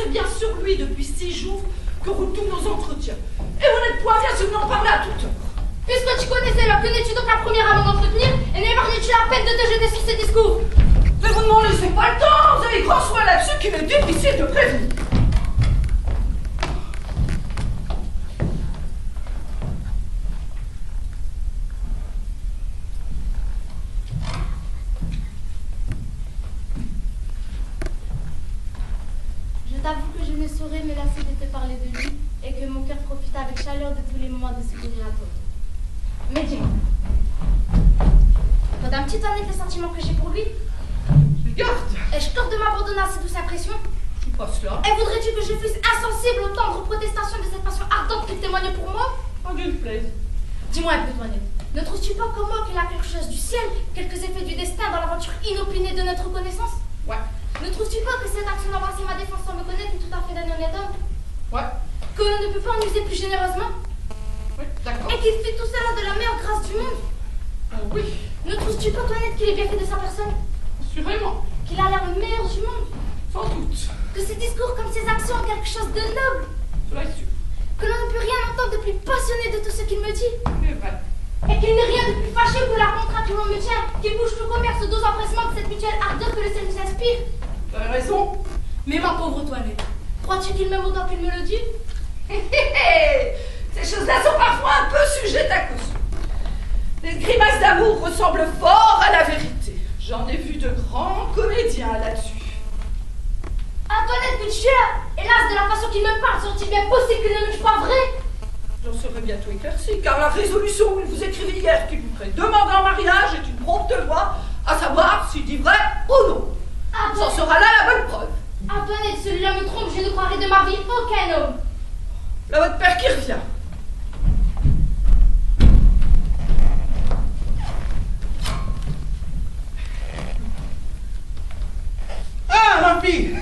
porte bien sur lui depuis 6 jours que roulent tous nos entretiens. Et vous n'êtes point bien si vous n'en parlez à toute heure. Puisque tu connaissais l'homme, que n'es-tu donc la première à m'entretenir et n'épargnes-tu la peine de te jeter sur ces discours? Mais vous ne m'en laissez pas le temps, vous avez grand soin là-dessus qu'il est difficile de prévenir. Je t'avoue que je ne saurais me lasser de te parler de lui et que mon cœur profite avec chaleur de tous les moments de souvenir à toi. Mais dis-moi, regarde-tu les sentiments que j'ai pour lui? Regarde. Ai-je tort de m'abandonner à ces douces impressions? Pas cela. Et voudrais-tu que je fusse insensible aux tendres protestations de cette passion ardente qu'il témoigne pour moi? En Dieu te plaise. Dis-moi un peu, Toinette, ne trouves-tu pas comme moi qu'il a quelque chose du ciel, quelques effets du destin dans l'aventure inopinée de notre connaissance? Ouais. Ne trouves-tu pas que cette action d'embrasser ma défense sans me connaître est tout à fait d'un honnête homme? Ouais. Que l'on ne peut pas en user plus généreusement? Oui, d'accord. Et qu'il fait tout cela de la meilleure grâce du monde? Oui. Ne trouves-tu pas, Toinette, qu'il est bien fait de sa personne? Assurément. Qu'il a l'air le meilleur du monde? Sans doute. Que ses discours comme ses actions ont quelque chose de noble? Cela est sûr. Que l'on ne peut rien entendre de plus passionné de tout ce qu'il me dit? C'est vrai. Et qu'il n'est rien de plus fâcheux que la contrainte que l'on me tient, qui bouge tout commerce au doux empressement de cette mutuelle ardeur que le ciel nous inspire? Tu as raison. Mais ma pauvre Toinette, crois-tu qu'il m'aime autant qu'il me le dit? Ces choses-là sont parfois un peu sujettes à caution. Les grimaces d'amour ressemblent fort à la vérité. J'en ai vu de grands comédiens là-dessus. Antoinette, puis-tu là? Hélas, de la façon qu'il me parle, sont-il bien possible qu'il ne me croie vrai? J'en serai bientôt éclairci, car la résolution où il vous écrivait hier qu'il vous ferait demander en mariage est une prompte loi, à savoir s'il dit vrai ou non. Ça sera là la bonne preuve. Antoinette, celui-là me trompe, je ne croirai de ma vie aucun homme. Là, votre père qui revient. Ah, ma fille,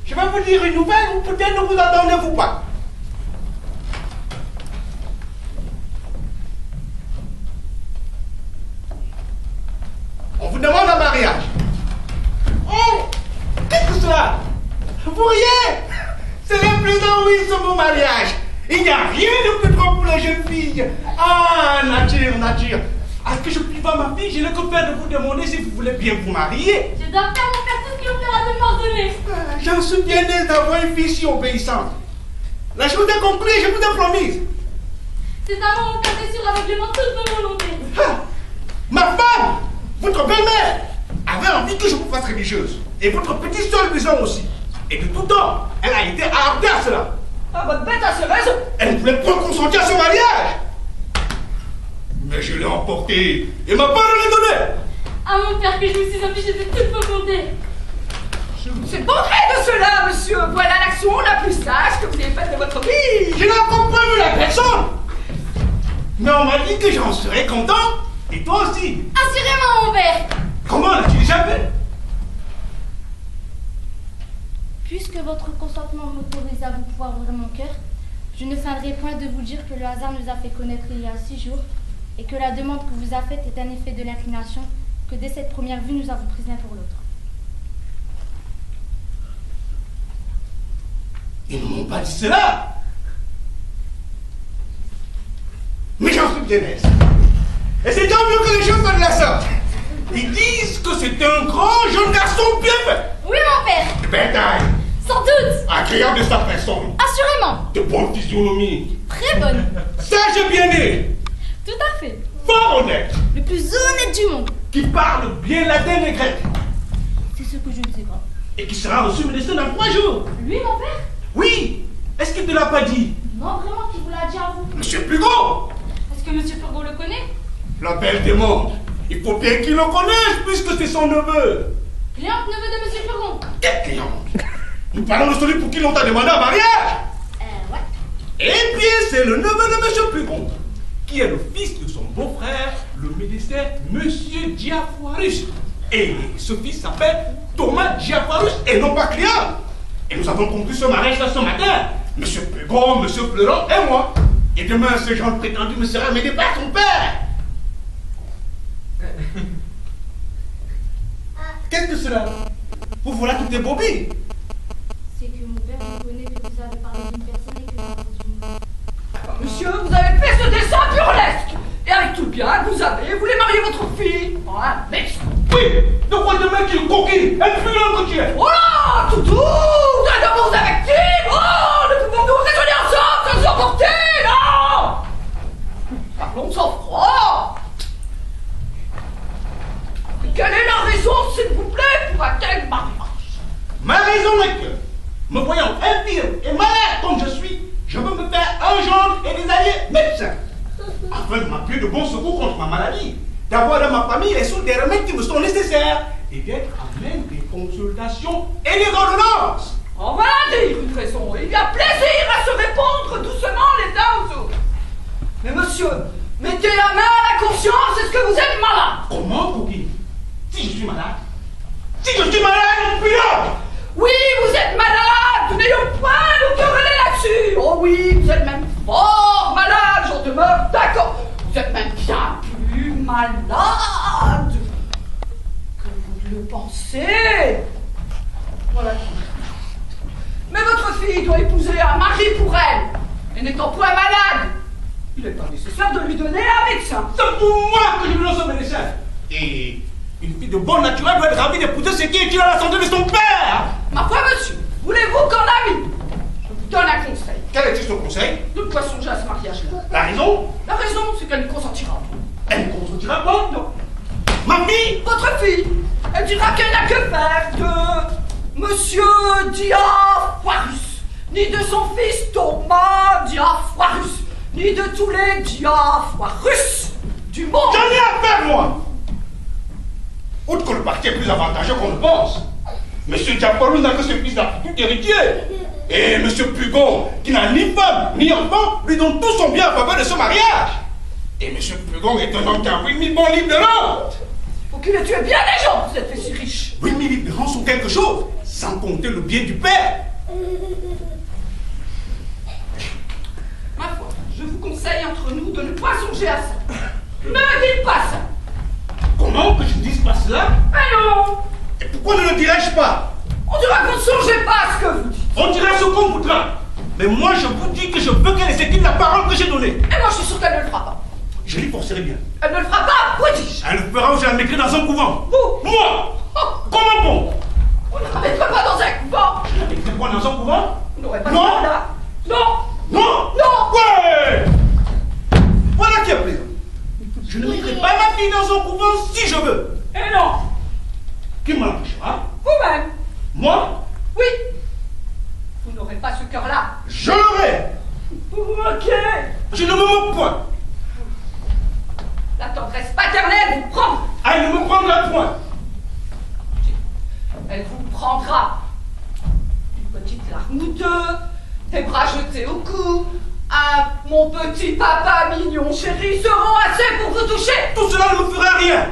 je vais vous dire une nouvelle ou peut-être ne vous attendez-vous pas. On vous demande un mariage. Oh, qu'est-ce que cela? Vous riez? C'est le plus oui, ce beau mariage. Il n'y a rien de plus grand pour les jeunes filles. Ah, nature, nature. Est-ce que je puis voir ma fille? Je n'ai que faire de vous demander si vous voulez bien vous marier. Je dois faire mon père tout ce qu'il vous plaira de m'ordonner. J'en suis bien aise d'avoir une fille si obéissante. La chose est conclue, je vous ai promise. C'est à moi mon père est sûr aveuglément toutes vos volontés. Ah, ma femme, votre belle-mère, avait envie que je vous fasse religieuse. Et votre petite soeur Luison aussi. Et de tout temps, elle a été hardée à cela. Ah, votre bête a ses raisons. Elle ne voulait pas consentir à ce mariage. Mais je l'ai emporté et m'a pas le donné. À mon père que je me suis obligée de toutes vos bontés. C'est bon gré de cela, monsieur. Voilà l'action la plus sage que vous ayez faite de votre vie. Je n'ai encore pas vu la personne. Mais on m'a dit que j'en serais content. Et toi aussi. Assurément, mon père. Comment l'as-tu déjà fait? Puisque votre consentement m'autorise à vous pouvoir ouvrir mon cœur, je ne feindrai point de vous dire que le hasard nous a fait connaître il y a 6 jours et que la demande que vous a faite est un effet de l'inclination que dès cette première vue nous avons prise l'un pour l'autre. Ils ne m'ont pas dit cela. Mais j'en suis bien aise. Et c'est tant mieux que les choses soient de la sorte. Ils disent que c'est un grand jeune garçon bien fait. Oui, mon père. De belle taille. Sans doute. Agréable de sa personne. Assurément. De bonne physionomie. Très bonne. Sage et bien né. Tout à fait. Fort honnête. Le plus honnête du monde. Qui parle bien latin et grec. C'est ce que je ne sais pas. Et qui sera reçu ministre dans 3 jours. Lui, mon père? Oui. Est-ce qu'il ne te l'a pas dit? Non, vraiment, qui vous l'a dit à vous? Monsieur Pugon. Est-ce que Monsieur Purgon le connaît? La belle des mondes. Il faut bien qu'il le connaisse puisque c'est son neveu. Cliente neveu de Monsieur Purgon. Quelle cliente? Nous parlons de celui pour qui l'on t'a demandé un mariage. Ouais. Eh bien, c'est le neveu de Monsieur Pugon, qui est le fils de son beau-frère, le médecin Monsieur Diafoirus. Et ce fils s'appelle Thomas Diafoirus et non pas client. Et nous avons conclu ce mariage ce matin. Monsieur Pugon, Monsieur Fleuron et moi. Et demain, ce genre prétendu me sera aidé par son père. Qu'est-ce que cela? Vous voilà toutes les bobies. c'est que mon père reconnaît que vous avez parlé d'une personne et que la cause d'une autre. Monsieur, vous avez fait ce dessin burlesque. Et avec tout le bien que vous avez, vous voulez marier votre fille. Voilà, mais... Oui, de quoi de mec qui est coquille, elle plus longue que tu es. Voilà, toutou, vous êtes de bons avec qui. Oh, ne pouvons-nous raisonner ensemble sans nous emporter, non. Parlons de sang-froid. Quelle est la raison, s'il vous plaît, pour un tel mariage? Ma raison est que, me voyant infirme et malade comme je suis, je veux me faire un gendre et des alliés médecins, afin de m'appuyer de bons secours contre ma maladie, d'avoir dans ma famille les soins des remèdes qui me sont nécessaires, et d'être à même des consultations et des ordonnances. On va dire une raison. Il y a plaisir à se répondre doucement les uns aux autres. Mais monsieur, mettez la main à la conscience, est-ce que vous êtes malade? Comment, coquille? Si je suis malade? Si je suis malade, puis là! Oui, vous êtes malade. Nous n'ayons point à nous quereller là-dessus. Oh oui, vous êtes même fort malade, j'en demeure d'accord. Vous êtes même bien plus malade que vous le pensez. Voilà. Mais votre fille doit épouser un mari pour elle. Et n'étant point malade, il n'est pas nécessaire de lui donner un médecin. C'est pour moi que je lui lance un médecin. Et une fille de bonne nature doit être ravie d'épouser ce qui est utile à la santé de son père. Ma foi, monsieur, voulez-vous qu'en ami, je vous donne un conseil. Quel est-il son conseil? Ne pas songer à ce mariage-là. La raison? La raison, c'est qu'elle ne consentira pas. Elle ne consentira pas? Non. Ma fille? Votre fille, elle dira qu'elle n'a que faire de Monsieur Diafoirus, ni de son fils Thomas Diafoirus, ni de tous les Diafoirus du monde. J'en ai à faire, moi! Outre que le parti est plus avantageux qu'on le pense, Monsieur Diafoirus n'a que ce fils d'article héritier. Et Monsieur Pugon, qui n'a ni femme ni enfant, lui donne tout son bien à faveur de ce mariage. Et Monsieur Pugon est un homme qui a 8000 bons livres de rente. Faut qu'il ait tué bien des gens, vous êtes fait si riche. 8000 livres de rente sont quelque chose, sans compter le bien du père. Ma foi, je vous conseille entre nous de ne pas songer à ça. Ne dites pas ça. Comment que je ne dise pas cela? Mais non. Et pourquoi ne le dirais-je pas? On dira que vous ne songez pas à ce que vous dites. On dira ce qu'on voudra. Mais moi, je vous dis que je veux qu'elle exécute la parole que j'ai donnée. Et moi, je suis sûr qu'elle ne le fera pas. Je l'y forcerai bien. Elle ne le fera pas, prodige. Elle le fera ou je la mettrai dans un couvent. Vous? Moi? Comment bon? On ne la mettra pas dans un couvent. Je la mettrai quoi dans un couvent? Vous n'aurez pas Non. de là. Non. Non? Non. Ouais! Voilà qui est plaisant. Je ne mettrai pas ma fille dans un couvent si je veux. Et non. Qui m'en empêchera? Vous-même. Moi? Oui. Vous n'aurez pas ce cœur-là. Je l'aurai. Vous vous moquez. Je ne me moque point. La tendresse paternelle vous prend. Elle ne me prendra point. Elle vous prendra. Une petite larme ou deux, des bras jetés au cou. Ah, mon petit papa mignon chéri seront assez pour vous toucher. Tout cela ne me fera rien.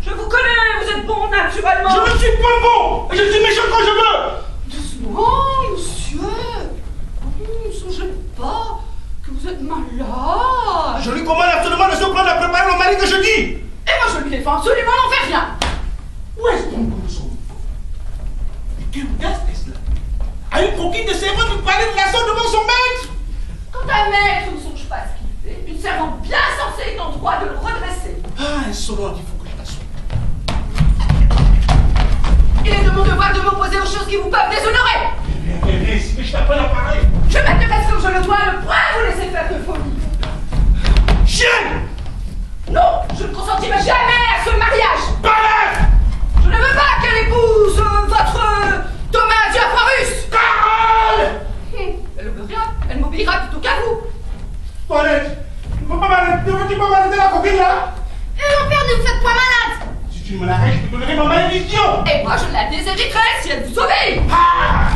Je vous connais, vous êtes bon naturellement. Je ne suis pas bon. Et je suis méchant quand je veux. Doucement, monsieur. Ne songez pas que vous êtes malade. Je lui commande absolument de se prendre à préparer le mari que je dis. Et moi je lui défends absolument, n'en fait rien. Où est-ce donc que nous sommes? Mais quelle audace est-ce là? À une coquille de servante de parler de la sorte devant son maître? Quand un maître ne songe pas à ce qu'il fait, une servante bien sensée est en droit de le redresser. Ah, insolente, il faut que je t'assoie. Il est de mon devoir de m'opposer aux choses qui vous peuvent déshonorer. Mais si je t'apprends à parler. Je m'intéresse comme je le dois, ne point vous laisser faire de folie. Chienne! Non, je ne consentirai jamais à ce mariage. Parle! Je ne veux pas qu'elle épouse votre Thomas Diafoirus. Parole! Elle ne veut rien, elle m'obéira plutôt qu'à vous. Toilette! Ne veux-tu pas m'arrêter la coquille là? Mon père, ne vous faites point malade. Si tu me l'arrêtes, je te donnerai ma malédiction! Et moi je la déshériterai si elle vous obéit. Ah!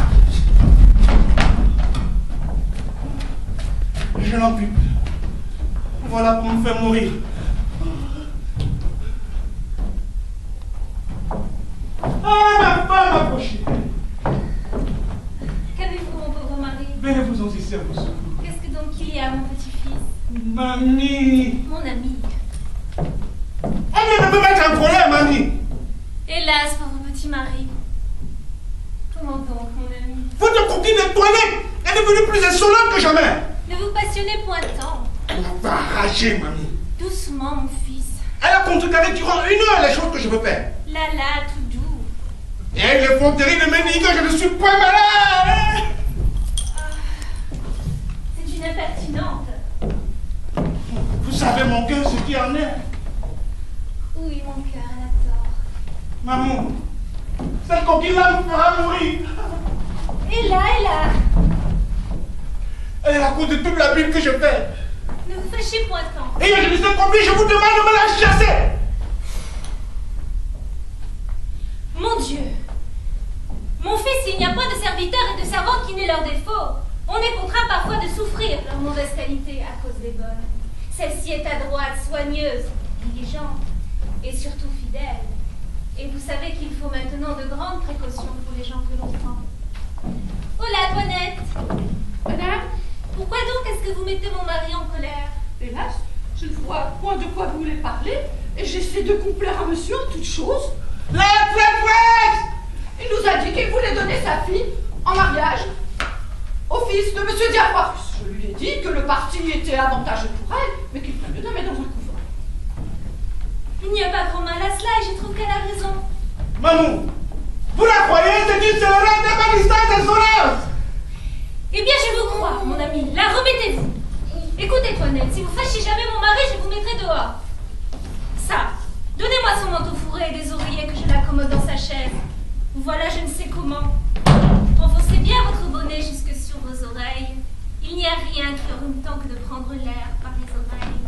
Je n'en puis plus. Voilà pour me faire mourir. Ah, ma femme approchée! Qu'avez-vous, mon pauvre mari? Venez-vous-en ici à vos secours. Qu'est-ce que donc il y a, mon petit-fils? Mamie! Mon ami. Elle vient de me mettre en colère, mamie! Hélas, pauvre petit mari. Comment donc? de coquine de toilette. Elle est devenue plus insolente que jamais. Ne vous passionnez point tant. On va arracher, mamie. Doucement, mon fils. Elle a contrecarré durant 1 heure les choses que je veux faire. Là, tout doux. Et les fonteries de me dire que je ne suis pas malade. C'est une impertinente. Vous savez, mon cœur, ce qui en est. Oui, mon cœur, elle a tort. Maman, cette coquine-là me fera mourir. Et là. Elle est à cause de toute la bile que je fais. Ne vous fâchez point tant. Et je ne sais combien je vous demande de me la chasser. Mon Dieu. Mon fils, il n'y a pas de serviteurs et de servantes qui n'aient leurs défauts. On est contraint parfois de souffrir leur mauvaise qualité à cause des bonnes. Celle-ci est adroite, soigneuse, diligente et surtout fidèle. Et vous savez qu'il faut maintenant de grandes précautions pour les gens que l'on prend. Hola, Toinette. Madame, Pourquoi donc est-ce que vous mettez mon mari en colère? hélas, je ne vois point de quoi vous voulez parler, et j'essaie de complaire à monsieur en toutes choses. La traîtresse! Il nous a dit qu'il voulait donner sa fille en mariage au fils de monsieur Diafoirus. Je lui ai dit que le parti était avantageux pour elle, mais qu'il ferait mieux de la mettre dans un couvent. Il n'y a pas grand mal à cela et je trouve qu'elle a raison. Maman, vous la croyez? C'est une scélérate de ma distance d'insolence! Eh bien, je vous crois, mon ami. Là, remettez-vous. Écoutez, Toinette, si vous fâchez jamais mon mari, je vous mettrai dehors. Ça, donnez-moi son manteau fourré et des oreillers que je l'accommode dans sa chaise. Voilà, je ne sais comment. Enfoncez bien votre bonnet jusque sur vos oreilles. Il n'y a rien qui enrhume tant que de prendre l'air par les oreilles.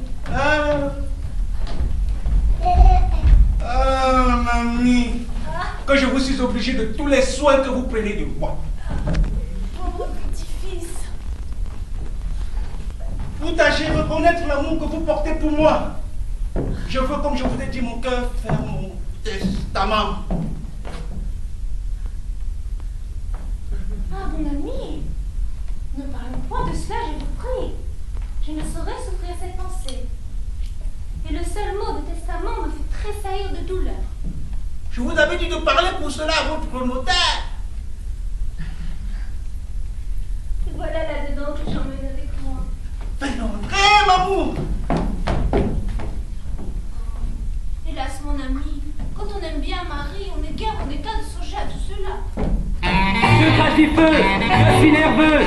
Mamie, que je vous suis obligé de tous les soins que vous prenez de moi. Pauvre petit-fils. Vous tâchez de reconnaître l'amour que vous portez pour moi. Je veux, comme je vous ai dit, mon cœur, faire mon testament. Ah, mon ami, ne parlons point de cela, je vous prie. Je ne saurais souffrir cette pensée. Et le seul mot de testament me fait tressaillir de douleur. Je vous avais dit de parler pour cela à votre notaire. Et voilà là-dedans que j'emmène avec moi. Faites entrer, maman. Hélas, mon ami, quand on aime bien un mari, on n'est guère en état de songer à tout cela. Je crache du feu, je suis nerveux,